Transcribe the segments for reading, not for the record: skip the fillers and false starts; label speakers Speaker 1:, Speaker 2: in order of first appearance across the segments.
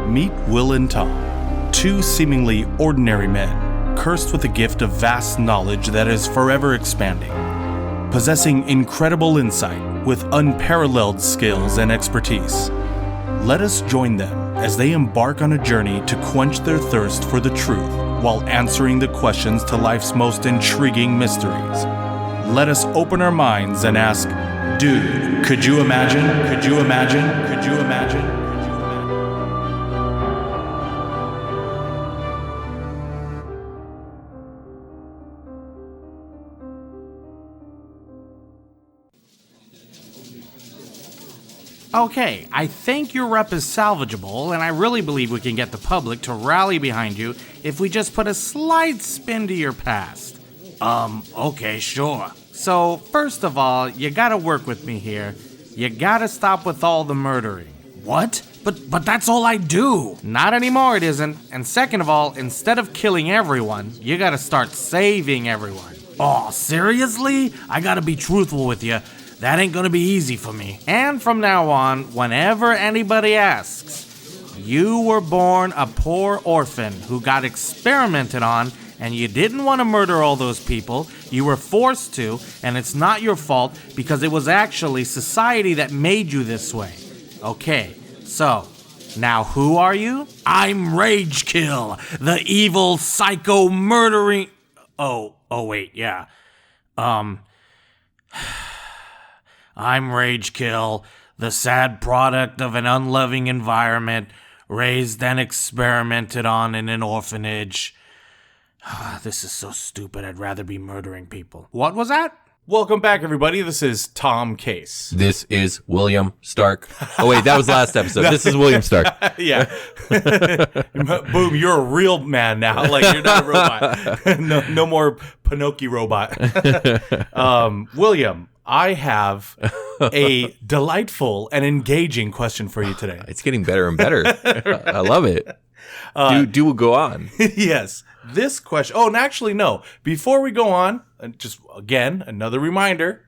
Speaker 1: Meet Will and Tom, two seemingly ordinary men, cursed with a gift of vast knowledge that is forever expanding. Possessing incredible insight with unparalleled skills and expertise. Let us join them as they embark on a journey to quench their thirst for the truth while answering the questions to life's most intriguing mysteries. Let us open our minds and ask, dude, could you imagine? Could you imagine? Could you imagine?
Speaker 2: Okay, I think your rep is salvageable, and I really believe we can get the public to rally behind you if we just put a slight spin to your past. Okay, sure. So, first of all, you gotta work with me here. You gotta stop with all the murdering. What? But that's all I do. Not anymore, it isn't. And second of all, instead of killing everyone, you gotta start saving everyone. Oh, seriously? I gotta be truthful with you. That ain't gonna be easy for me. And from now on, whenever anybody asks, you were born a poor orphan who got experimented on, and you didn't want to murder all those people. You were forced to, and it's not your fault because it was actually society that made you this way. Okay, so, now who are you? I'm Ragekill, the evil psycho murdering... Oh wait, yeah. I'm Ragekill, the sad product of an unloving environment, raised and experimented on in an orphanage. This is so stupid, I'd rather be murdering people. What was that?
Speaker 1: Welcome back, everybody. This is Tom Case.
Speaker 3: This is William Stark. Oh, wait, that was last episode. This is William Stark.
Speaker 1: Yeah. Boom, you're a real man now. Like, you're not a robot. No more Pinocchio robot. William, I have a delightful and engaging question for you today.
Speaker 3: It's getting better and better. I love it. Do go on.
Speaker 1: Yes. This question... Oh, and actually, no. Before we go on, just, again, another reminder.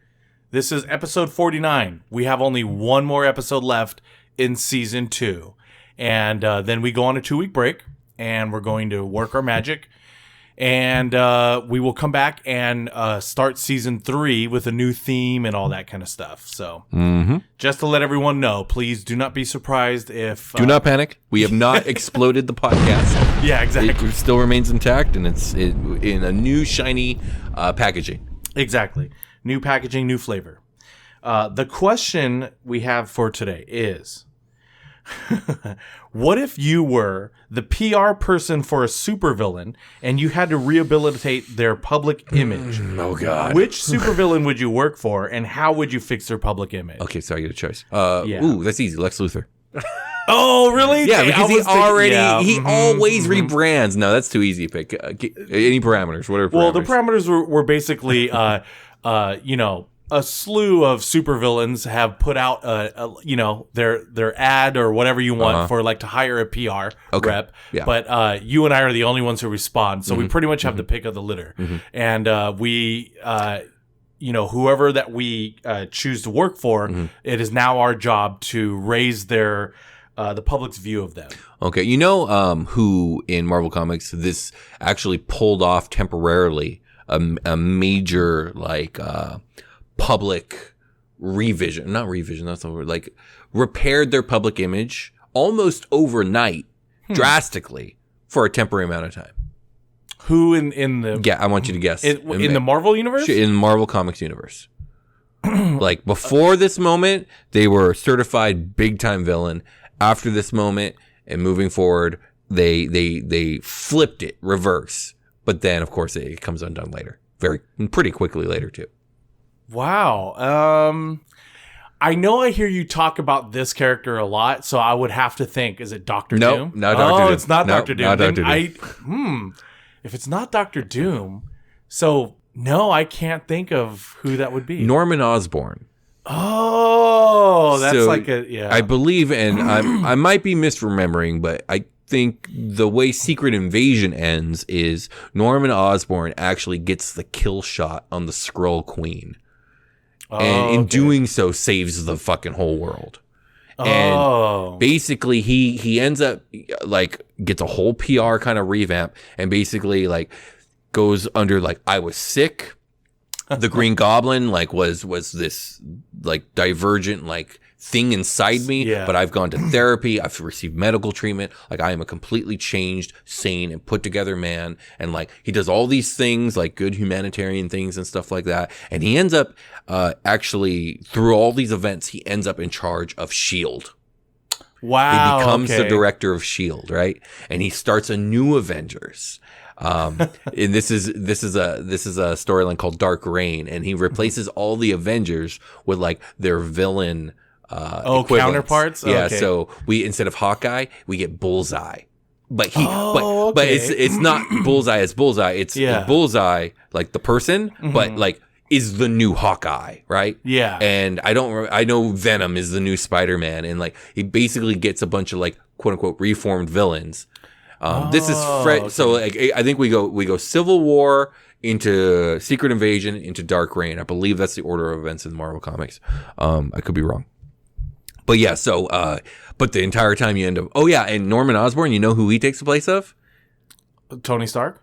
Speaker 1: This is episode 49. We have only one more episode left in season 2. And then we go on a 2-week break, and we're going to work our magic. And we will come back and start season 3 with a new theme and all that kind of stuff. So just to let everyone know, please do not be surprised if...
Speaker 3: Do not panic. We have not exploded the podcast.
Speaker 1: Yeah, exactly.
Speaker 3: It still remains intact, and it's in a new, shiny packaging.
Speaker 1: Exactly. New packaging, new flavor. The question we have for today is... What if you were the PR person for a supervillain and you had to rehabilitate their public image?
Speaker 3: Oh, God.
Speaker 1: Which supervillain would you work for, and how would you fix their public image?
Speaker 3: Okay, so I get a choice.
Speaker 1: Yeah.
Speaker 3: Ooh, that's easy. Lex Luthor.
Speaker 1: Oh, really?
Speaker 3: Yeah, because he always rebrands. No, that's too easy to pick. Any parameters? What are parameters?
Speaker 1: Well, the parameters were basically, a slew of supervillains have put out, their ad or whatever you want for to hire a PR rep. Yeah. But you and I are the only ones who respond, so we pretty much have the pick of the litter. And whoever that we choose to work for, it is now our job to raise the public's view of them.
Speaker 3: Okay, who in Marvel Comics this actually pulled off temporarily a major public revision, not revision, that's the word, repaired their public image almost overnight, drastically, for a temporary amount of time.
Speaker 1: Who in the...
Speaker 3: Yeah, I want you to guess.
Speaker 1: In the Marvel universe?
Speaker 3: In Marvel Comics universe. Before this moment, they were a certified big-time villain. After this moment, and moving forward, they flipped it, reverse. But then, of course, it comes undone later. Pretty quickly later, too.
Speaker 1: Wow. I know I hear you talk about this character a lot, so I would have to think, is it Dr. Doom?
Speaker 3: No, Dr. Doom.
Speaker 1: Oh, it's not Dr. Doom.
Speaker 3: Not Dr. Doom.
Speaker 1: If it's not Dr. Doom, so no, I can't think of who that would be.
Speaker 3: Norman Osborn.
Speaker 1: Oh, that's yeah.
Speaker 3: I believe, and I might be misremembering, but I think the way Secret Invasion ends is Norman Osborn actually gets the kill shot on the Skrull Queen. And in doing so, saves the fucking whole world. And basically he ends up like gets a whole PR kind of revamp and basically like goes under like I was sick. The Green Goblin like was this like divergent like thing inside me, but I've gone to therapy, I've received medical treatment, like I am a completely changed, sane and put together man, and like he does all these things like good humanitarian things and stuff like that, and he ends up actually through all these events he ends up in charge of S.H.I.E.L.D.
Speaker 2: Wow.
Speaker 3: He becomes the director of S.H.I.E.L.D., right? And he starts a new Avengers. And this is a storyline called Dark Reign, and he replaces all the Avengers with like their villain
Speaker 2: counterparts.
Speaker 3: Yeah,
Speaker 2: okay.
Speaker 3: so we instead of Hawkeye, we get Bullseye. But but it's not Bullseye as Bullseye. It's Bullseye like the person, but like is the new Hawkeye, right?
Speaker 2: Yeah.
Speaker 3: And I know Venom is the new Spider-Man, and like he basically gets a bunch of like quote unquote reformed villains. This is so like I think we go Civil War into Secret Invasion into Dark Reign. I believe that's the order of events in Marvel Comics. I could be wrong. But yeah, so but the entire time you end up and Norman Osborn, you know who he takes the place of?
Speaker 2: Tony Stark.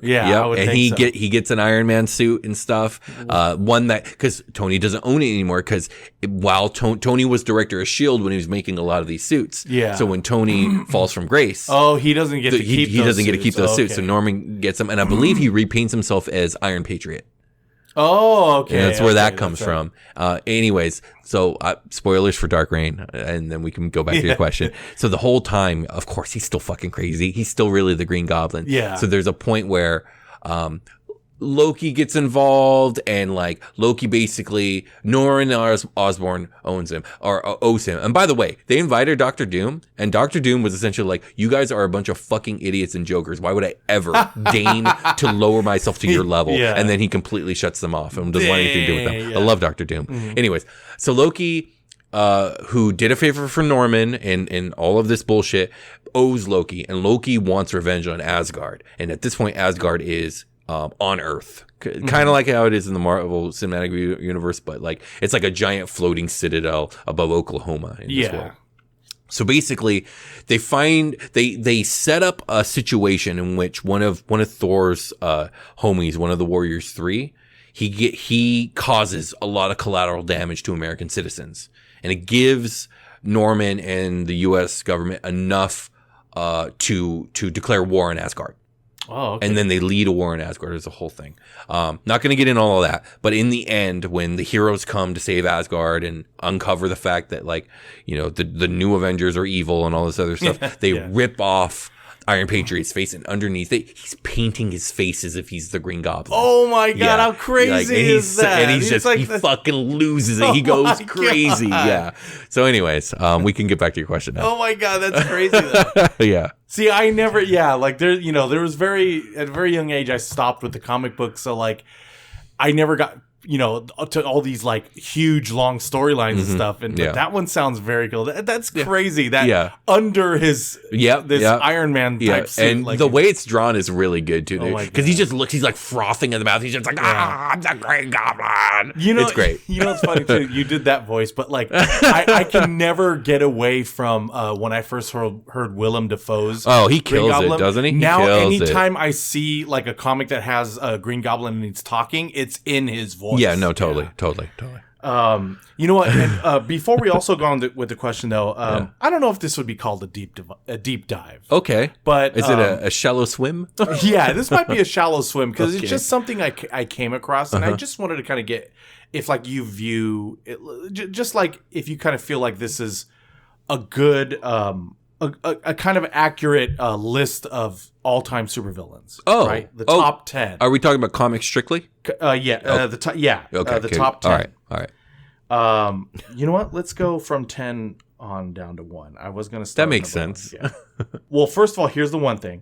Speaker 3: Yeah,
Speaker 2: I would
Speaker 3: and
Speaker 2: think so.
Speaker 3: he gets an Iron Man suit and stuff. One that because Tony doesn't own it anymore because while Tony was director of S.H.I.E.L.D. when he was making a lot of these suits.
Speaker 2: Yeah.
Speaker 3: So when Tony falls from grace,
Speaker 2: he doesn't get to keep.
Speaker 3: He doesn't get to keep those suits. So Norman gets them, and I believe he repaints himself as Iron Patriot.
Speaker 2: Oh, okay.
Speaker 3: And that's where that comes from. Anyways, so spoilers for Dark Reign, and then we can go back to your question. So the whole time, of course, he's still fucking crazy. He's still really the Green Goblin.
Speaker 2: Yeah.
Speaker 3: So there's a point where Loki gets involved, and like Loki basically Norman Osborn owes him. And by the way, they invited Dr. Doom, and Dr. Doom was essentially like, "You guys are a bunch of fucking idiots and jokers. Why would I ever deign to lower myself to your level?"
Speaker 2: Yeah.
Speaker 3: And then he completely shuts them off and doesn't want anything to do with them.
Speaker 2: Yeah.
Speaker 3: I love Dr. Doom. Anyways, so Loki, who did a favor for Norman and all of this bullshit, owes Loki, and Loki wants revenge on Asgard. And at this point, Asgard is on Earth, kind of like how it is in the Marvel Cinematic Universe, but like it's like a giant floating citadel above Oklahoma in this world. So basically, they set up a situation in which one of Thor's homies, one of the Warriors 3, he causes a lot of collateral damage to American citizens, and it gives Norman and the U.S. government enough to declare war on Asgard.
Speaker 2: Oh, okay.
Speaker 3: And then they lead a war in Asgard as a whole thing. Not going to get in all of that, but in the end, when the heroes come to save Asgard and uncover the fact that, like, you know, the new Avengers are evil and all this other stuff, they rip off Iron Patriot's face, and underneath it, he's painting his face as if he's the Green Goblin.
Speaker 2: Oh my god, how crazy is that?
Speaker 3: And he's just, like he fucking loses it. He goes crazy. God. Yeah. So anyways, we can get back to your question now.
Speaker 2: Oh my god, that's crazy though.
Speaker 3: Yeah.
Speaker 2: See, I never, like there was at a very young age, I stopped with the comic book. So like, I never got, to all these like huge long storylines and stuff. And but that one sounds very cool. That's crazy. That under his Iron Man type suit.
Speaker 3: And like, the way it's drawn is really good too. Because he just looks, he's like frothing at the mouth. He's just like, I'm the Green Goblin. It's great.
Speaker 2: It's funny too. You did that voice, but like I can never get away from when I first heard Willem Dafoe's.
Speaker 3: Oh, he
Speaker 2: Green
Speaker 3: kills
Speaker 2: Goblin.
Speaker 3: it, doesn't he?
Speaker 2: Now, anytime I see like a comic that has a Green Goblin and he's talking, it's in his voice.
Speaker 3: Yeah, no, totally.
Speaker 2: You know what? And, before we also go on with the question, though, I don't know if this would be called a deep dive.
Speaker 3: Okay,
Speaker 2: but
Speaker 3: is it a shallow swim?
Speaker 2: Yeah, this might be a shallow swim because it's just something I came across, and I just wanted to kind of get if like you view it, just like if you kind of feel like this is a good a kind of accurate list of all-time supervillains.
Speaker 3: Oh,
Speaker 2: right, the top 10.
Speaker 3: Are we talking about comics strictly?
Speaker 2: The top. Yeah,
Speaker 3: okay,
Speaker 2: the top 10.
Speaker 3: All right.
Speaker 2: You know what? Let's go from 10 on down to 1. I was gonna start.
Speaker 3: That makes sense.
Speaker 2: Yeah. Well, first of all, here's the one thing.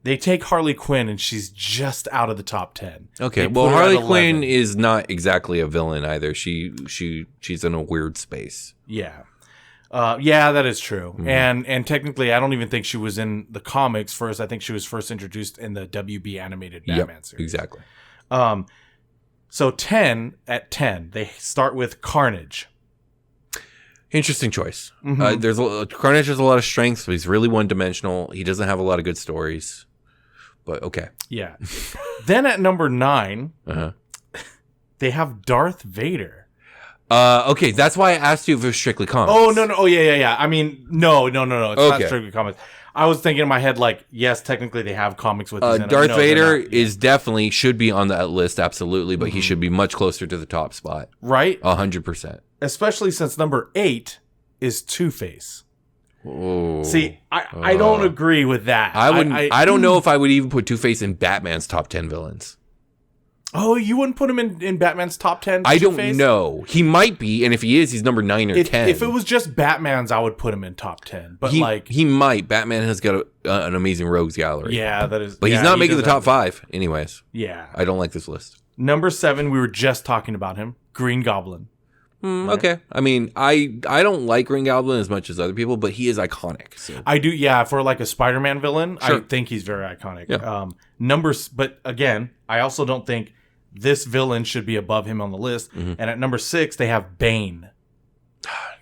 Speaker 2: They take Harley Quinn, and she's just out of the top 10.
Speaker 3: Okay, well, Harley Quinn is not exactly a villain either. She's in a weird space.
Speaker 2: Yeah. That is true. Mm-hmm. And technically, I don't even think she was in the comics first. I think she was first introduced in the WB animated Batman series.
Speaker 3: Exactly.
Speaker 2: So 10, they start with Carnage.
Speaker 3: Interesting choice. Carnage has a lot of strengths, but he's really one-dimensional. He doesn't have a lot of good stories. But okay.
Speaker 1: Yeah. Then at number 9, they have Darth Vader.
Speaker 3: Okay, that's why I asked you if it was strictly comics.
Speaker 1: Oh, no. Oh, yeah. I mean, no. It's not strictly comics. I was thinking in my head, like, yes, technically they have comics with these.
Speaker 3: Darth Vader is definitely should be on that list, absolutely, but he should be much closer to the top spot.
Speaker 1: Right?
Speaker 3: 100%.
Speaker 1: Especially since number 8 is Two-Face.
Speaker 3: Oh.
Speaker 1: See, I don't agree with that.
Speaker 3: I don't know if I would even put Two-Face in Batman's top 10 villains.
Speaker 1: Oh, you wouldn't put him in Batman's top 10?
Speaker 3: I don't know. He might be, and if he is, he's number 9 or 10.
Speaker 1: If it was just Batman's, I would put him in top 10. But
Speaker 3: he might. Batman has got an amazing rogues gallery.
Speaker 1: Yeah, that is.
Speaker 3: But he's not making the top 5, anyways.
Speaker 1: Yeah.
Speaker 3: I don't like this list.
Speaker 1: Number 7, we were just talking about him. Green Goblin.
Speaker 3: Okay. I mean, I don't like Green Goblin as much as other people, but he is iconic. So.
Speaker 1: I do, yeah. For like a Spider-Man villain,
Speaker 3: Sure.
Speaker 1: I think he's very iconic.
Speaker 3: Yeah.
Speaker 1: But again, I also don't think this villain should be above him on the list. And at number 6, they have Bane.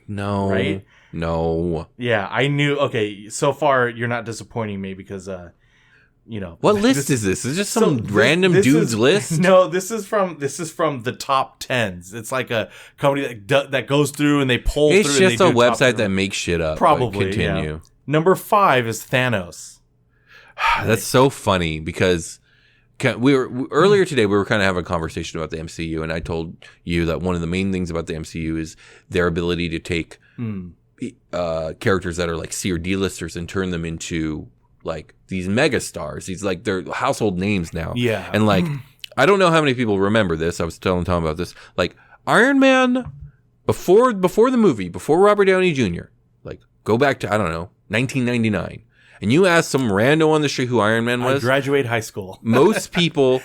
Speaker 3: No.
Speaker 1: Right?
Speaker 3: No.
Speaker 1: Yeah, I knew. Okay, so far you're not disappointing me because,
Speaker 3: What list is this? Is it just some random dude's list?
Speaker 1: No, this is from the top 10s. It's like a company that goes through and they pull through.
Speaker 3: It's just a website that makes shit up.
Speaker 1: Probably.
Speaker 3: Continue.
Speaker 1: Yeah. Number 5 is Thanos.
Speaker 3: That's so funny because earlier today we were kind of having a conversation about the MCU, and I told you that one of the main things about the MCU is their ability to take characters that are like C or D-listers and turn them into like these mega stars. These like they're household names now.
Speaker 1: Yeah.
Speaker 3: And like I don't know how many people remember this. I was telling Tom about this. Like Iron Man before the movie, before Robert Downey Jr., like go back to 1999. And you ask some rando on the street who Iron Man was.
Speaker 1: I graduate high school.
Speaker 3: Most people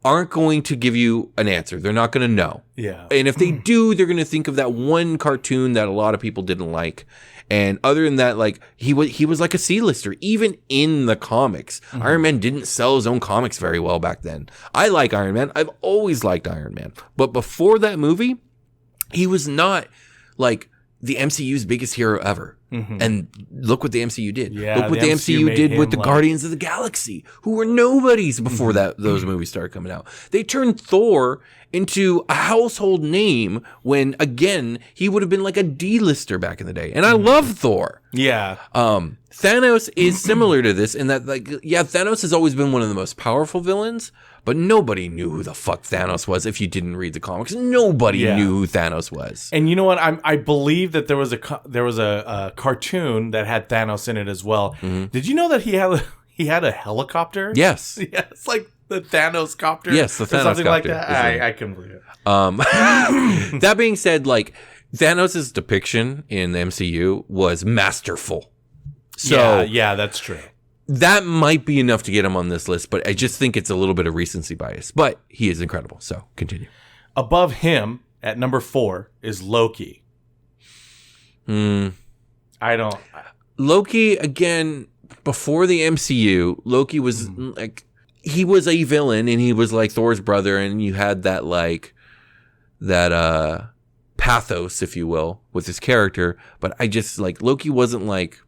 Speaker 3: aren't going to give you an answer. They're not going to know.
Speaker 1: Yeah.
Speaker 3: And if they do, they're going to think of that one cartoon that a lot of people didn't like. And other than that, like he was like a C-lister, even in the comics. Iron Man didn't sell his own comics very well back then. I like Iron Man. I've always liked Iron Man. But before that movie, he was not like the MCU's biggest hero ever. And look what the MCU did.
Speaker 1: Yeah,
Speaker 3: look what the MCU did with the Guardians of the Galaxy, who were nobodies before those movies started coming out. They turned Thor into a household name when, again, he would have been like a D-lister back in the day. And I love Thor.
Speaker 1: Yeah.
Speaker 3: Thanos is similar to this in that, Thanos has always been one of the most powerful villains, but nobody knew who the fuck Thanos was if you didn't read the comics. Nobody knew who Thanos was.
Speaker 1: And you know what? I believe that there was a cartoon that had Thanos in it as well. Did you know that he had a helicopter?
Speaker 3: Yes.
Speaker 1: Yeah, it's like the Thanos copter.
Speaker 3: Yes, the Thanos
Speaker 1: something
Speaker 3: copter.
Speaker 1: like that. I couldn't believe it.
Speaker 3: That being said, like Thanos' depiction in the MCU was masterful. So
Speaker 1: yeah, that's true.
Speaker 3: That might be enough to get him on this list, but I just think it's a little bit of recency bias. But he is incredible, so continue.
Speaker 1: Above him, at number 4, is Loki.
Speaker 3: Loki, again, before the MCU, Loki was like, he was a villain and he was like Thor's brother, and you had that pathos, if you will, with his character. But I just like Loki wasn't like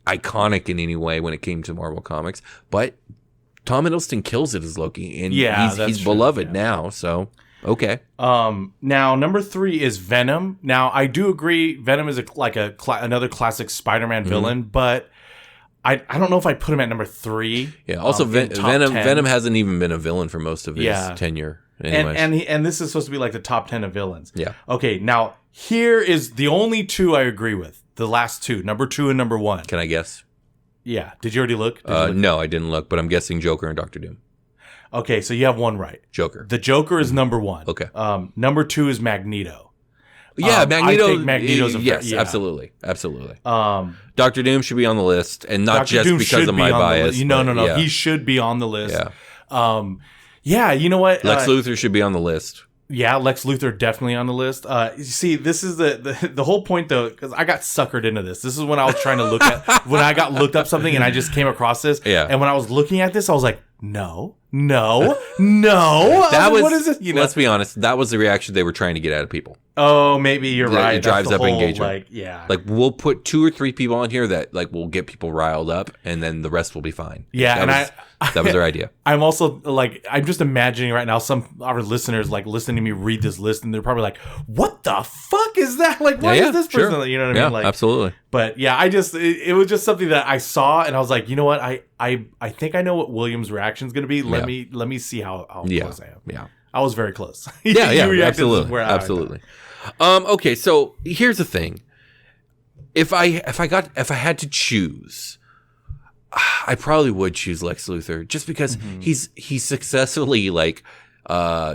Speaker 3: iconic in any way when it came to Marvel Comics, but Tom Hiddleston kills it as Loki, and he's beloved now, so okay.
Speaker 1: Now number 3 is Venom. Now I do agree Venom is another classic Spider-Man villain, but I don't know if I put him at number 3.
Speaker 3: Yeah, also Venom hasn't even been a villain for most of his tenure. Anyways.
Speaker 1: And this is supposed to be like the top 10 of villains.
Speaker 3: Yeah.
Speaker 1: Okay, now here is the only 2 I agree with. The last 2, number 2 and number 1.
Speaker 3: Can I guess?
Speaker 1: Yeah. Did you already look?
Speaker 3: No, I didn't look, but I'm guessing Joker and Dr. Doom.
Speaker 1: Okay, so you have one right.
Speaker 3: Joker.
Speaker 1: The Joker is number 1.
Speaker 3: Okay.
Speaker 1: Number 2 is Magneto.
Speaker 3: Yeah, Magneto.
Speaker 1: I think Magneto's
Speaker 3: absolutely. Dr. Doom should be on the list, and not Dr. just Doom because of my bias.
Speaker 1: No. Yeah. He should be on the list. Yeah. You know what?
Speaker 3: Lex Luthor should be on the list.
Speaker 1: Yeah, Lex Luthor definitely on the list. You see, this is the whole point, though, because I got suckered into this. This is when I was trying to look at when I got looked up something and I just came across this.
Speaker 3: Yeah.
Speaker 1: And when I was looking at this, I was like, no, No.
Speaker 3: That was,
Speaker 1: what is it?
Speaker 3: let's be honest, that was the reaction they were trying to get out of people.
Speaker 1: Oh, maybe you're right.
Speaker 3: It drives
Speaker 1: That's the
Speaker 3: up
Speaker 1: whole,
Speaker 3: engagement. Like, we'll put 2 or 3 people on here that like will get people riled up, and then the rest will be fine.
Speaker 1: Yeah,
Speaker 3: that was their idea.
Speaker 1: I'm also like, I'm just imagining right now some of our listeners like listening to me read this list, and they're probably like, "What the fuck is that? Like, why is this person?"
Speaker 3: Sure.
Speaker 1: You know what I mean? Like,
Speaker 3: absolutely.
Speaker 1: But yeah, it was just something that I saw, and I was like, you know what? I think I know what William's reaction is going to be. Let me see how close I am.
Speaker 3: Yeah.
Speaker 1: I was very close.
Speaker 3: Absolutely. Okay, so here's the thing. If I had to choose, I probably would choose Lex Luthor just because he's successfully like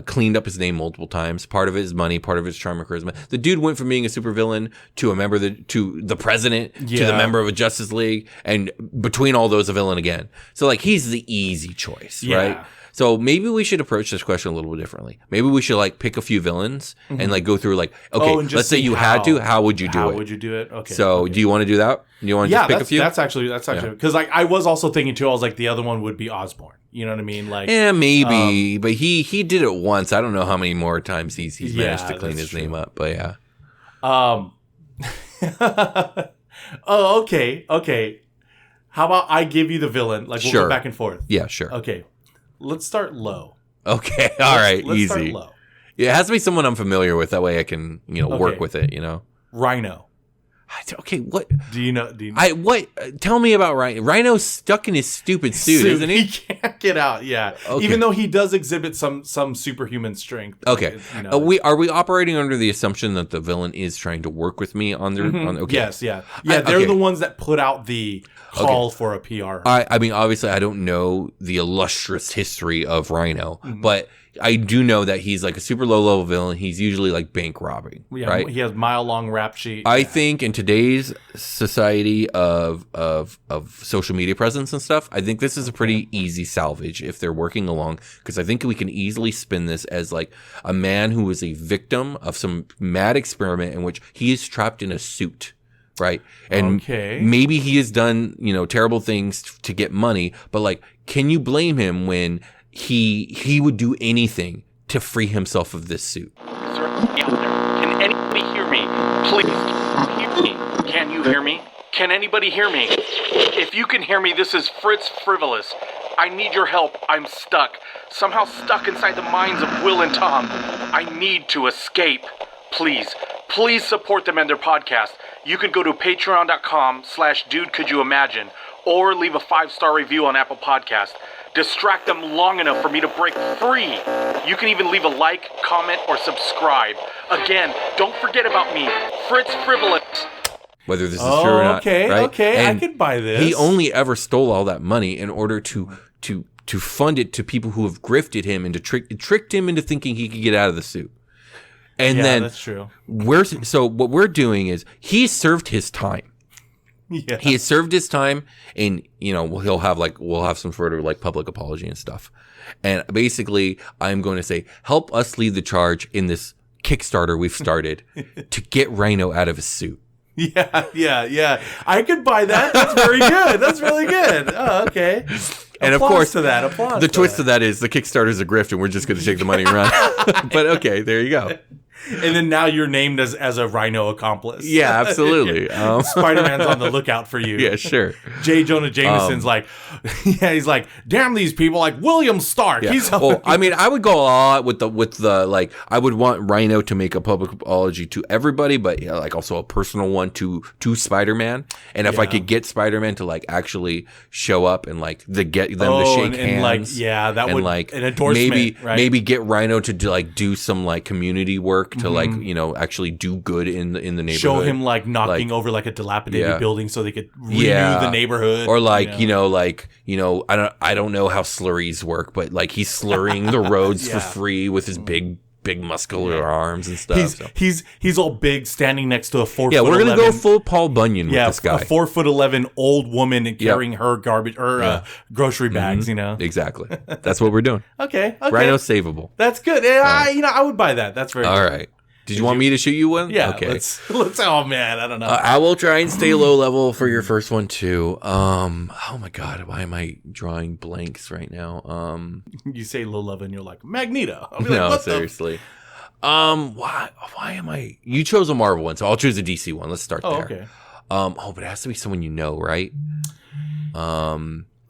Speaker 3: cleaned up his name multiple times. Part of it is money, part of it is charm and charisma. The dude went from being a supervillain to a member to the president to the member of a Justice League, and between all those, a villain again. So like he's the easy choice, right? So maybe we should approach this question a little bit differently. Maybe we should like pick a few villains and like go through like, okay, let's say you had to, how would you do it?
Speaker 1: How would you do it? Okay.
Speaker 3: So do you want to do that? Do you want to just pick a few?
Speaker 1: That's actually because like I was also thinking too. I was like the other one would be Osborn. You know what I mean? Like
Speaker 3: maybe, but he did it once. I don't know how many more times he's managed to clean his name up. But yeah.
Speaker 1: Oh, okay. How about I give you the villain? Like we'll go back and forth.
Speaker 3: Yeah, sure.
Speaker 1: Okay. Let's start low.
Speaker 3: Okay, all right,
Speaker 1: let's
Speaker 3: easy.
Speaker 1: Start low.
Speaker 3: Yeah, it has to be someone I'm familiar with. That way I can, work with it.
Speaker 1: Rhino.
Speaker 3: Okay, what
Speaker 1: do you know?
Speaker 3: Tell me about Rhino. Rhino's stuck in his stupid suit, isn't he?
Speaker 1: He can't get out. Yeah, even though he does exhibit some superhuman strength.
Speaker 3: Okay, are we operating under the assumption that the villain is trying to work with me on their? Okay.
Speaker 1: Yes, yeah. They're the ones that put out the call for a PR.
Speaker 3: I mean, obviously, I don't know the illustrious history of Rhino, but I do know that he's like a super low level villain. He's usually like bank robbing, right?
Speaker 1: He has mile-long rap sheet.
Speaker 3: I think in today's society of social media presence and stuff, I think this is a pretty easy salvage if they're working along, because I think we can easily spin this as like a man who is a victim of some mad experiment in which he is trapped in a suit. Right. And maybe he has done, terrible things to get money, but like, can you blame him when he would do anything to free himself of this suit?
Speaker 2: Can anybody hear me? Please hear me. Can you hear me? Can anybody hear me? If you can hear me, this is Fritz Frivolous. I need your help. I'm stuck. Somehow stuck inside the minds of Will and Tom. I need to escape. Please support them and their podcast. You can go to patreon.com/dudecouldyouimagine or leave a 5-star review on Apple Podcast. Distract them long enough for me to break free. You can even leave a like, comment, or subscribe. Again, don't forget about me, Fritz Frivolous.
Speaker 3: Whether this is true or not, right?
Speaker 1: Okay, I could buy this.
Speaker 3: He only ever stole all that money in order to fund it to people who have grifted him and tricked him into thinking he could get out of the suit. And then
Speaker 1: that's true.
Speaker 3: So what we're doing is he served his time.
Speaker 1: Yeah.
Speaker 3: He has served his time, and we'll have some sort of like public apology and stuff. And basically, I'm going to say, help us lead the charge in this Kickstarter we've started to get Rhino out of his suit.
Speaker 1: Yeah. I could buy that. That's very good. That's really good. Oh, okay.
Speaker 3: And
Speaker 1: Applause
Speaker 3: of course,
Speaker 1: to that.
Speaker 3: The twist of that is the Kickstarter's a grift, and we're just going to take the money and run. But okay, there you go.
Speaker 1: And then now you're named as a Rhino accomplice.
Speaker 3: Yeah, absolutely.
Speaker 1: Spider-Man's on the lookout for you.
Speaker 3: Yeah, sure.
Speaker 1: J. Jonah Jameson's he's like, damn these people, like William Stark.
Speaker 3: Yeah.
Speaker 1: He's
Speaker 3: I mean, I would go all out with the like, I would want Rhino to make a public apology to everybody, but like also a personal one to Spider-Man. And if I could get Spider-Man to like actually show up and like get them to shake hands,
Speaker 1: that would
Speaker 3: like
Speaker 1: an endorsement,
Speaker 3: maybe get Rhino to do some like community work to like actually do good in the neighborhood.
Speaker 1: Show him like knocking over like a dilapidated building so they could renew the neighborhood,
Speaker 3: or like I don't know how slurries work, but like he's slurring the roads for free with his big muscular arms and stuff.
Speaker 1: He's all big, standing next to a 4 foot.
Speaker 3: Yeah, we're gonna go full Paul Bunyan with this guy.
Speaker 1: A 4'11" old woman and carrying her garbage or grocery bags.
Speaker 3: Exactly. That's what we're doing.
Speaker 1: Okay.
Speaker 3: Rhino's savable.
Speaker 1: That's good. I would buy that. That's very
Speaker 3: all
Speaker 1: good.
Speaker 3: right. Did you want me to shoot you one?
Speaker 2: Yeah.
Speaker 3: Okay.
Speaker 2: Let's. Oh man, I don't know.
Speaker 3: I will try and stay low level for your first one too. Oh my god, why am I drawing blanks right now?
Speaker 2: You say low level, and you're like Magneto. I'll be
Speaker 3: No,
Speaker 2: what
Speaker 3: seriously. Why am I? You chose a Marvel one, so I'll choose a DC one. Let's start there.
Speaker 2: Okay.
Speaker 3: But it has to be someone you know, right?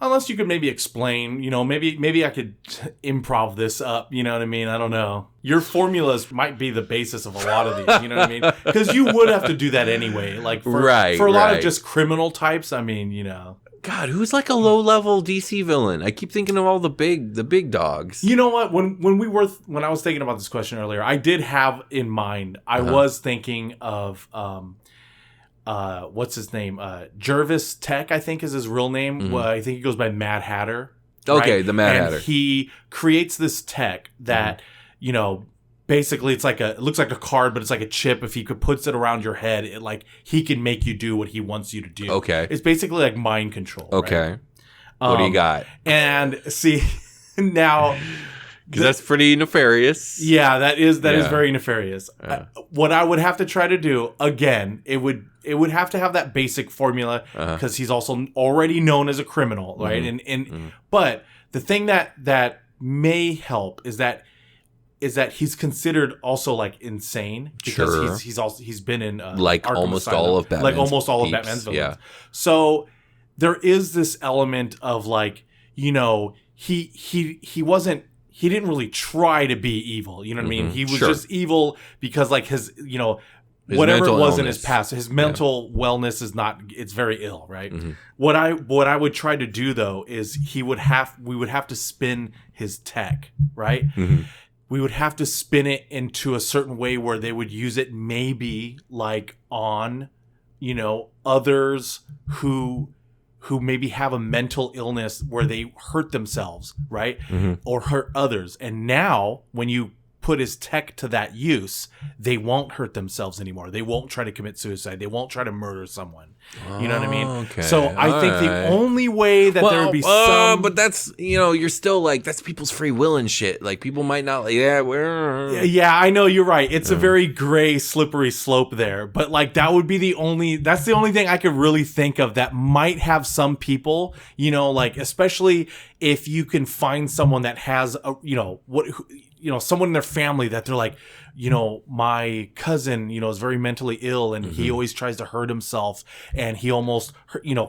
Speaker 2: Unless you could maybe explain, maybe I could improv this up, you know what I mean? I don't know. Your formulas might be the basis of a lot of these, you know what I mean? Because you would have to do that anyway. Like for a lot of just criminal types, I mean,
Speaker 3: God, who's like a low-level DC villain? I keep thinking of all the big dogs.
Speaker 2: You know what? When I was thinking about this question earlier, I did have in mind. I was thinking of what's his name? Jervis Tech, I think is his real name.
Speaker 3: Mm-hmm.
Speaker 2: Well, I think he goes by Mad Hatter.
Speaker 3: Okay,
Speaker 2: right?
Speaker 3: the Mad Hatter.
Speaker 2: He creates this tech that basically it looks like a card, but it's like a chip. If he puts it around your head, he can make you do what he wants you to do.
Speaker 3: Okay.
Speaker 2: It's basically like mind control.
Speaker 3: Okay.
Speaker 2: Right?
Speaker 3: What do you got?
Speaker 2: And see, now...
Speaker 3: Because that's pretty nefarious.
Speaker 2: Yeah, that is very nefarious.
Speaker 3: Yeah.
Speaker 2: What I would have to try to do, again, it would have to have that basic formula because he's also already known as a criminal, right?
Speaker 3: Mm-hmm.
Speaker 2: But the thing that may help is that he's considered also like insane because he's been in
Speaker 3: like
Speaker 2: Arkham
Speaker 3: almost
Speaker 2: Asylum,
Speaker 3: all of Batman's
Speaker 2: like almost all of
Speaker 3: peeps.
Speaker 2: Batman's villains.
Speaker 3: Yeah.
Speaker 2: So there is this element of like he didn't really try to be evil. You know what I mean? He was just evil because like his whatever it was in his past, his mental wellness is not, it's very ill, right? Mm-hmm. What I would try to do though is we would have to spin his tech, right? Mm-hmm. We would have to spin it into a certain way where they would use it maybe like on, others who maybe have a mental illness where they hurt themselves, right? Mm-hmm. Or hurt others. And now when you put his tech to that use, they won't hurt themselves anymore. They won't try to commit suicide. They won't try to murder someone. You know what I mean?
Speaker 3: Okay.
Speaker 2: So I think the only way that there would be
Speaker 3: but that's, you're still like, that's people's free will and shit. Like people might not like,
Speaker 2: yeah, I know you're right. It's a very gray, slippery slope there. But like that's the only thing I could really think of that might have some people, like especially if you can find someone that has someone in their family that they're like, my cousin, is very mentally ill and he always tries to hurt himself and he almost,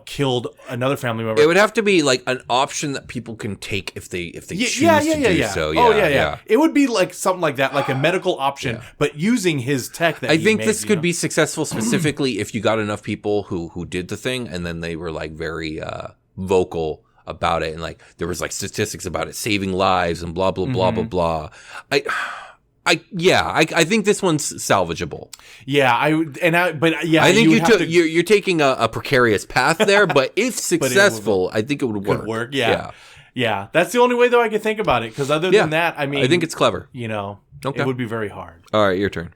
Speaker 2: killed another family member.
Speaker 3: It would have to be like an option that people can take if they choose to do so. Yeah,
Speaker 2: It would be like something like that, like a medical option, but using his tech that
Speaker 3: I think this could be successful specifically if you got enough people who did the thing and then they were like very vocal about it and like there was like statistics about it saving lives and blah blah blah blah blah. I think this one's salvageable.
Speaker 2: I
Speaker 3: think you're taking a precarious path there, but if successful, I think it would work.
Speaker 2: Could work, yeah. That's the only way though I can think about it because other than that, I mean,
Speaker 3: I think it's clever.
Speaker 2: It would be very hard.
Speaker 3: All right, your turn.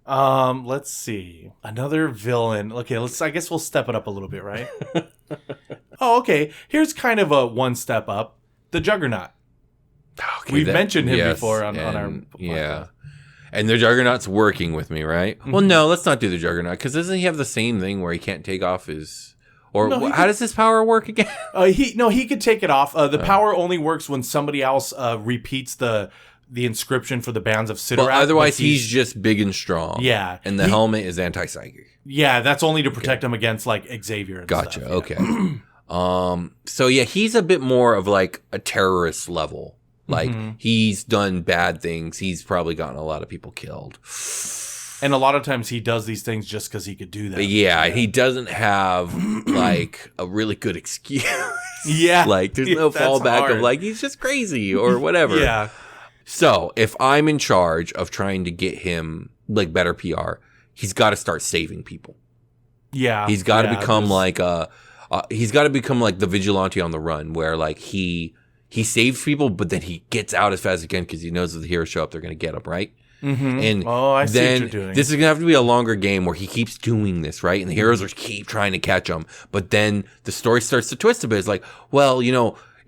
Speaker 2: Let's see. Another villain. Okay, I guess we'll step it up a little bit, right? Okay. Here's kind of a one step up. The Juggernaut. Okay, we've mentioned him before on our podcast.
Speaker 3: Yeah. And the Juggernaut's working with me, right? Mm-hmm. Well, no, let's not do the Juggernaut because doesn't he have the same thing where he can't take off his... Or how does his power work again?
Speaker 2: He could take it off. The power only works when somebody else repeats the inscription for the bands of Sidorak.
Speaker 3: But otherwise, he's just big and strong.
Speaker 2: Yeah.
Speaker 3: And the helmet is anti-psychic.
Speaker 2: Yeah, that's only to protect him against like Xavier and
Speaker 3: Gotcha.
Speaker 2: stuff.
Speaker 3: Okay. So yeah, he's a bit more of like a terrorist level. Like he's done bad things. He's probably gotten a lot of people killed.
Speaker 2: And a lot of times he does these things just because he could do that.
Speaker 3: But he doesn't have like a really good excuse.
Speaker 2: Yeah.
Speaker 3: Like there's no fallback of like he's just crazy or whatever.
Speaker 2: Yeah.
Speaker 3: So if I'm in charge of trying to get him like better PR, he's got to start saving people.
Speaker 2: Yeah.
Speaker 3: He's got to become like he's got to become like the vigilante on the run where like he saves people, but then he gets out as fast as he can because he knows if the heroes show up, they're going to get him, right?
Speaker 2: Mm-hmm.
Speaker 3: And
Speaker 2: I see
Speaker 3: then
Speaker 2: what you're doing.
Speaker 3: This is going to have to be a longer game where he keeps doing this, right? And the heroes are keep trying to catch him. But then the story starts to twist a bit. It's like, well,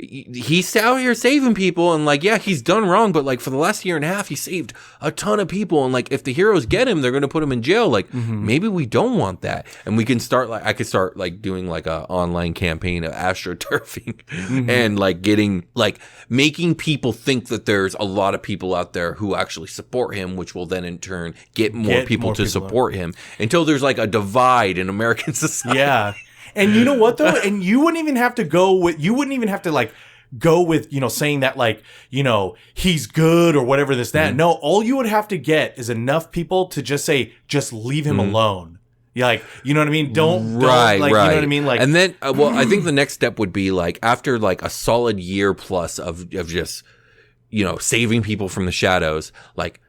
Speaker 3: he's out here saving people, and like, yeah, he's done wrong, but like for the last year and a half, he saved a ton of people, and like if the heroes get him, they're going to put him in jail. Like maybe we don't want that, and we can start like I could start like doing like a online campaign of astroturfing and like getting like making people think that there's a lot of people out there who actually support him, which will then in turn get more people to support him until there's like a divide in American society.
Speaker 1: Yeah. And you know what though? And you wouldn't even have to like go with, saying that like, he's good or whatever this, that. No, all you would have to get is enough people to just say, just leave him alone. Yeah, like, you know what I mean? Don't like, you know what I mean? Like,
Speaker 3: and then, I think the next step would be like after like a solid year plus of just, saving people from the shadows, like,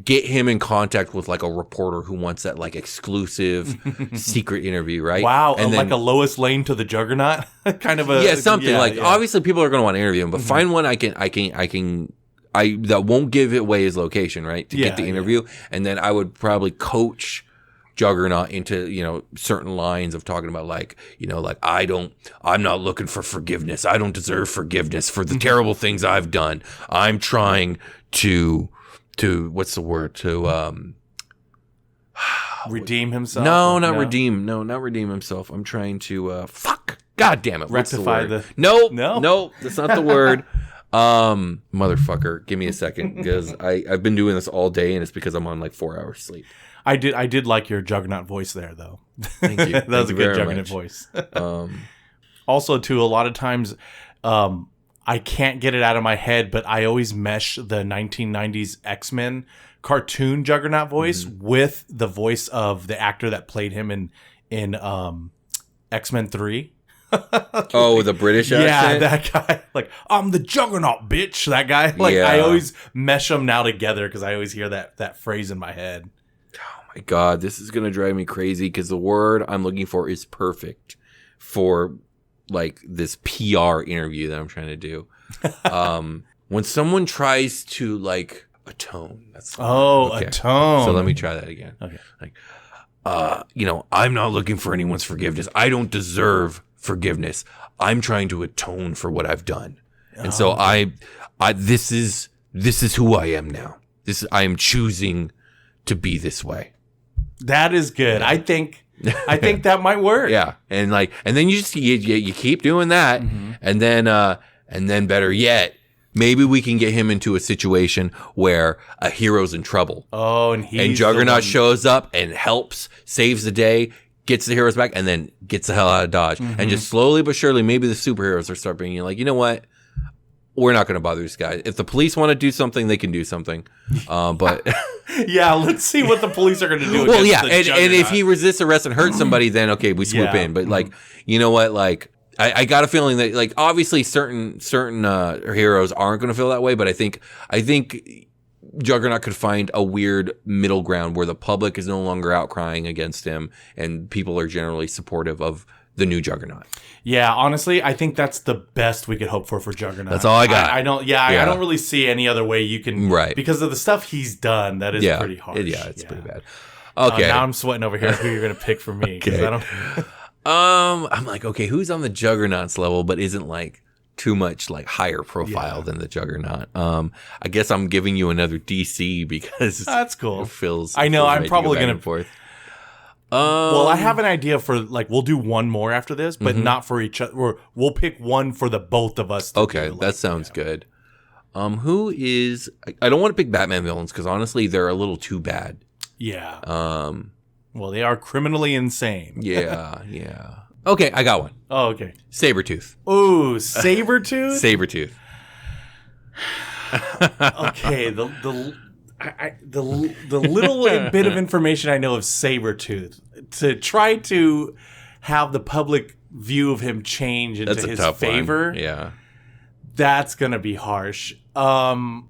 Speaker 3: get him in contact with like a reporter who wants that like exclusive secret interview, right?
Speaker 1: And then, like a Lois Lane to the Juggernaut kind of
Speaker 3: something obviously people are going to want to interview him, but find one I that won't give away his location, right? To get the interview. And then I would probably coach Juggernaut into, certain lines of talking about like, I'm not looking for forgiveness. I don't deserve forgiveness for the terrible things I've done. I'm trying to what's the word, to
Speaker 1: redeem himself?
Speaker 3: Not redeem himself. I'm trying to God damn it.
Speaker 1: Rectify
Speaker 3: No, that's not the word. Motherfucker, give me a second, because I've been doing this all day and it's because I'm on like 4 hours sleep.
Speaker 1: I did like your Juggernaut voice there though.
Speaker 3: Thank you.
Speaker 1: That was a good Juggernaut voice. Also too, a lot of times I can't get it out of my head, but I always mesh the 1990s X-Men cartoon Juggernaut voice with the voice of the actor that played him in X-Men 3.
Speaker 3: The British accent?
Speaker 1: Yeah, that guy. Like, I'm the Juggernaut, bitch. That guy. Like, I always mesh them now together because I always hear that phrase in my head.
Speaker 3: Oh my God, this is going to drive me crazy because the word I'm looking for is perfect for like this PR interview that I'm trying to do. When someone tries to like atone.
Speaker 1: Atone.
Speaker 3: So let me try that again.
Speaker 1: Okay.
Speaker 3: Like, I'm not looking for anyone's forgiveness. I don't deserve forgiveness. I'm trying to atone for what I've done. And so this is who I am now. I am choosing to be this way.
Speaker 1: That is good. I think that might work.
Speaker 3: Yeah. And then you just you keep doing that, and then better yet, maybe we can get him into a situation where a hero's in trouble.
Speaker 1: And
Speaker 3: Juggernaut shows up and helps, saves the day, gets the heroes back, and then gets the hell out of Dodge. And just slowly but surely, maybe the superheroes are start being like, you know what? We're not going to bother this guy. If the police want to do something, they can do something. But
Speaker 1: yeah, let's see what the police are going to do.
Speaker 3: Well, yeah, and if he resists arrest and hurts somebody, then okay, we swoop in. But like, you know what? Like, I got a feeling that like obviously certain heroes aren't going to feel that way. But I think Juggernaut could find a weird middle ground where the public is no longer outcrying against him, and people are generally supportive of the new Juggernaut.
Speaker 1: Yeah, honestly, I think that's the best we could hope for Juggernaut.
Speaker 3: That's all I got.
Speaker 1: I don't really see any other way you can, because of the stuff he's done. That is pretty harsh.
Speaker 3: It's pretty bad. Okay,
Speaker 1: now I'm sweating over here. Who you're going to pick for me?
Speaker 3: Okay. I'm like, okay, who's on the Juggernaut's level, but isn't like too much like higher profile than the Juggernaut? I guess I'm giving you another DC because
Speaker 1: that's cool.
Speaker 3: It feels.
Speaker 1: I know. I'm probably going
Speaker 3: to.
Speaker 1: Well, I have an idea for like we'll do one more after this, but not for each other. We'll pick one for the both of us.
Speaker 3: Okay, that sounds good. Who is? I don't want to pick Batman villains because honestly, they're a little too bad.
Speaker 1: Yeah. Well, they are criminally insane.
Speaker 3: Yeah. Okay, I got one.
Speaker 1: Oh, okay.
Speaker 3: Sabretooth.
Speaker 1: Ooh, Sabretooth?
Speaker 3: Sabretooth.
Speaker 1: Okay, the little bit of information I know of Sabretooth, to try to have the public view of him change into his favor.
Speaker 3: One. Yeah.
Speaker 1: That's going to be harsh. Wow,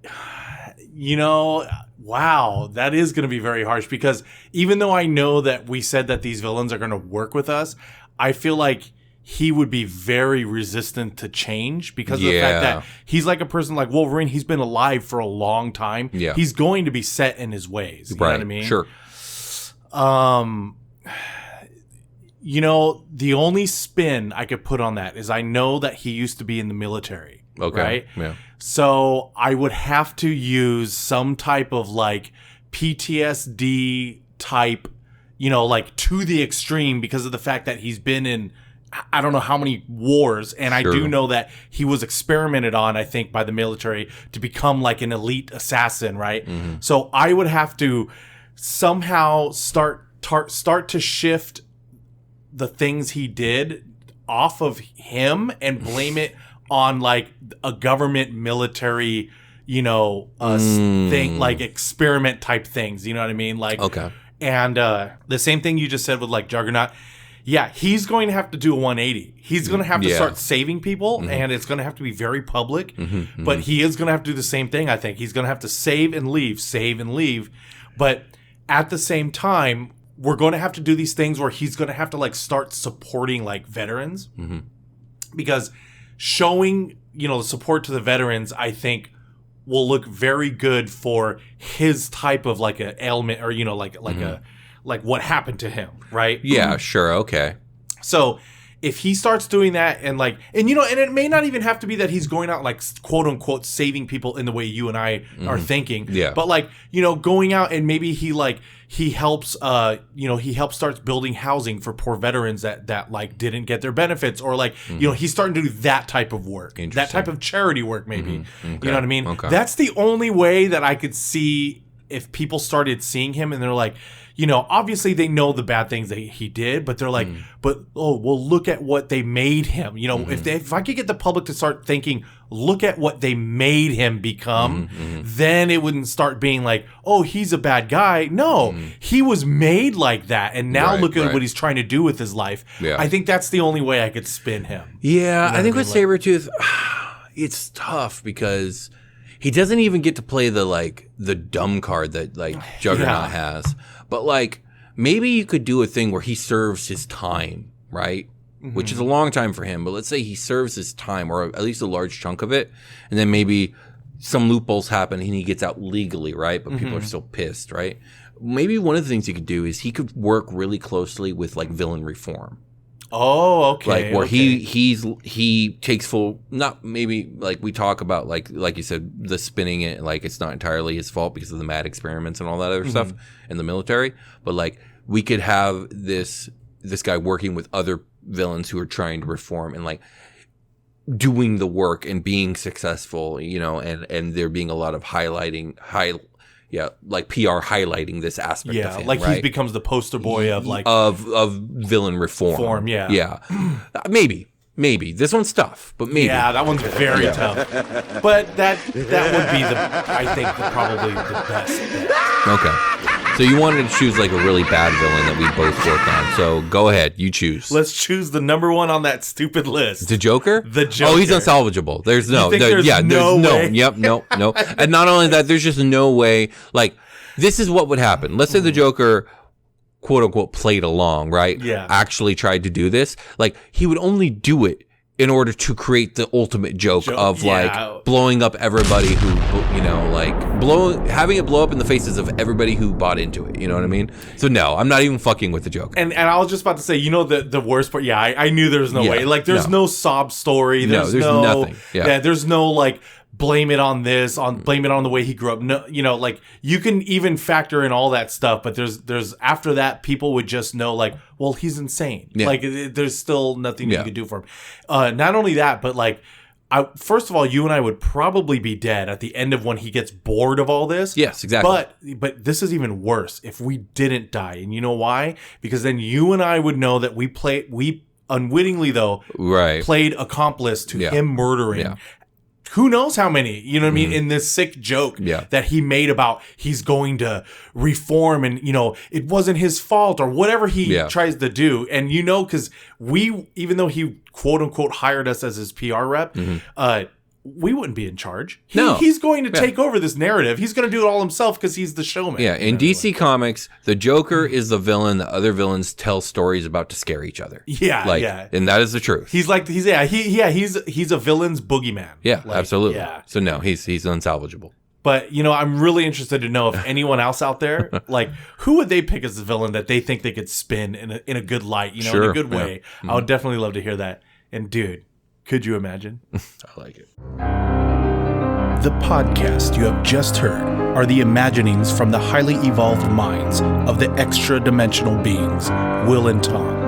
Speaker 1: that is going to be very harsh because even though I know that we said that these villains are going to work with us, I feel like he would be very resistant to change because of the fact that he's like a person like Wolverine. He's been alive for a long time. Yeah. He's going to be set in his ways. You know what I mean?
Speaker 3: Sure.
Speaker 1: You know, the only spin I could put on that is I know that he used to be in the military.
Speaker 3: Okay.
Speaker 1: Right?
Speaker 3: Yeah.
Speaker 1: So I would have to use some type of like PTSD type, you know, like to the extreme because of the fact that he's been in I don't know how many wars. And I do know that he was experimented on, I think, by the military to become like an elite assassin. Right. Mm-hmm. So I would have to somehow start to shift the things he did off of him and blame it on like a government military, you know, thing, like experiment type things. You know what I mean? Like,
Speaker 3: okay.
Speaker 1: And the same thing you just said with like Juggernaut. Yeah, he's going to have to do a 180. He's going to have to start saving people, and it's going to have to be very public. But he is going to have to do the same thing, I think. He's going to have to save and leave. But at the same time, we're going to have to do these things where he's going to have to like start supporting like veterans. Because showing, you know, the support to the veterans, I think, will look very good for his type of like a ailment or, you know, like a like what happened to him, right?
Speaker 3: Yeah, sure, okay.
Speaker 1: So if he starts doing that and like, and you know, and it may not even have to be that he's going out like quote unquote saving people in the way you and I are thinking.
Speaker 3: Yeah.
Speaker 1: But like, you know, going out and maybe he helps starts building housing for poor veterans that like didn't get their benefits or like, you know, he's starting to do that type of work, that type of charity work, maybe. Okay. You know what I mean? Okay. That's the only way that I could see if people started seeing him and they're like, you know, obviously they know the bad things that he did, but they're like, well, look at what they made him. You know, if I could get the public to start thinking, look at what they made him become, then it wouldn't start being like, oh, he's a bad guy. No, he was made like that. And now look at what he's trying to do with his life. Yeah. I think that's the only way I could spin him.
Speaker 3: Yeah, I think with Sabretooth, it's tough because he doesn't even get to play the dumb card that like Juggernaut has. But like maybe you could do a thing where he serves his time, right? Which is a long time for him. But let's say he serves his time or at least a large chunk of it. And then maybe some loopholes happen and he gets out legally, right? But people are still pissed, right? Maybe one of the things he could do is he could work really closely with like villain reform.
Speaker 1: Oh, okay.
Speaker 3: Like where he takes full, not maybe like we talk about like you said, the spinning it like it's not entirely his fault because of the mad experiments and all that other stuff in the military. But like we could have this guy working with other villains who are trying to reform and like doing the work and being successful, you know, and there being a lot of like PR highlighting this aspect of him,
Speaker 1: like
Speaker 3: right?
Speaker 1: he becomes the poster boy of like
Speaker 3: of villain reform. Yeah. Maybe this one's tough, but maybe
Speaker 1: that one's very tough. But that would be probably the best bet.
Speaker 3: Okay, so you wanted to choose like a really bad villain that we both worked on. So go ahead, you choose.
Speaker 1: Let's choose the number one on that stupid list.
Speaker 3: The Joker.
Speaker 1: The Joker.
Speaker 3: Oh, he's unsalvageable. There's no way. Yep, no. And not only that, there's just no way. Like this is what would happen. Let's say the Joker, quote unquote, played along, right?
Speaker 1: Yeah.
Speaker 3: Actually tried to do this. Like he would only do it in order to create the ultimate joke of like blowing up everybody who, you know, like having it blow up in the faces of everybody who bought into it. You know what I mean? So no, I'm not even fucking with the Joker.
Speaker 1: And I was just about to say, you know, the worst part. Yeah, I knew there was no way. Like there's no sob story. There's
Speaker 3: nothing.
Speaker 1: Yeah, there's no like blame it on blame it on the way he grew up. No, you know, like you can even factor in all that stuff, but there's after that people would just know like, well, he's insane. Yeah. Like there's still nothing you can do for him. Not only that, but like, first of all, you and I would probably be dead at the end of when he gets bored of all this.
Speaker 3: Yes, exactly.
Speaker 1: But this is even worse if we didn't die, and you know why? Because then you and I would know that we unwittingly though played accomplice to him murdering. Yeah. Who knows how many, you know what I mean, in this sick joke that he made about he's going to reform and, you know, it wasn't his fault or whatever he tries to do. And, you know, because even though he, quote unquote, hired us as his PR rep, we wouldn't be in charge. He's going to take over this narrative. He's going to do it all himself because he's the showman.
Speaker 3: Yeah, in DC Comics, the Joker is the villain that other villains tell stories about to scare each other.
Speaker 1: Yeah,
Speaker 3: and that is the truth.
Speaker 1: He's a villain's boogeyman.
Speaker 3: Yeah, absolutely. Yeah. So no, he's unsalvageable.
Speaker 1: But, I'm really interested to know if anyone else out there, like, who would they pick as the villain that they think they could spin in a good light, in a good way. Yeah. I would definitely love to hear that. And, dude, could you imagine?
Speaker 3: I like it.
Speaker 1: The podcast you have just heard are the imaginings from the highly evolved minds of the extra-dimensional beings, Will and Tom.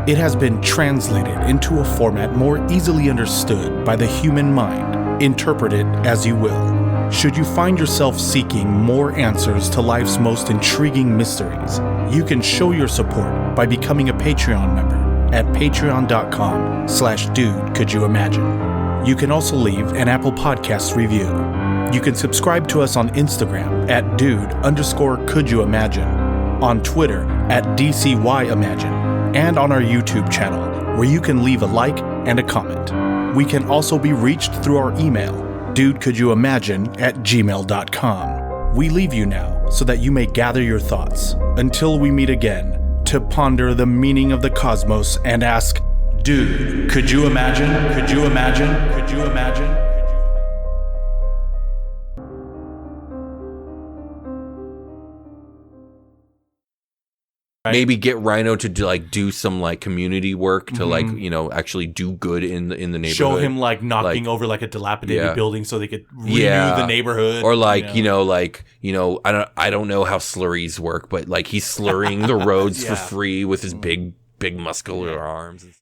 Speaker 1: It has been translated into a format more easily understood by the human mind. Interpret it as you will. Should you find yourself seeking more answers to life's most intriguing mysteries, you can show your support by becoming a Patreon member at patreon.com/dude could you imagine. You can also leave an Apple Podcast review. You can subscribe to us on Instagram at dude_could you imagine, on Twitter at DCYimagine, and on our YouTube channel, where you can leave a like and a comment. We can also be reached through our email, dudecouldyoimagine@gmail.com. We leave you now so that you may gather your thoughts, until we meet again, to ponder the meaning of the cosmos and ask, dude, could you imagine? Could you imagine? Could you imagine?
Speaker 3: Maybe get Rhino to do some community work to actually do good in the neighborhood.
Speaker 1: Show him knocking over a dilapidated building so they could renew the neighborhood.
Speaker 3: Or I don't know how slurries work, but he's slurring the roads for free with his big muscular arms.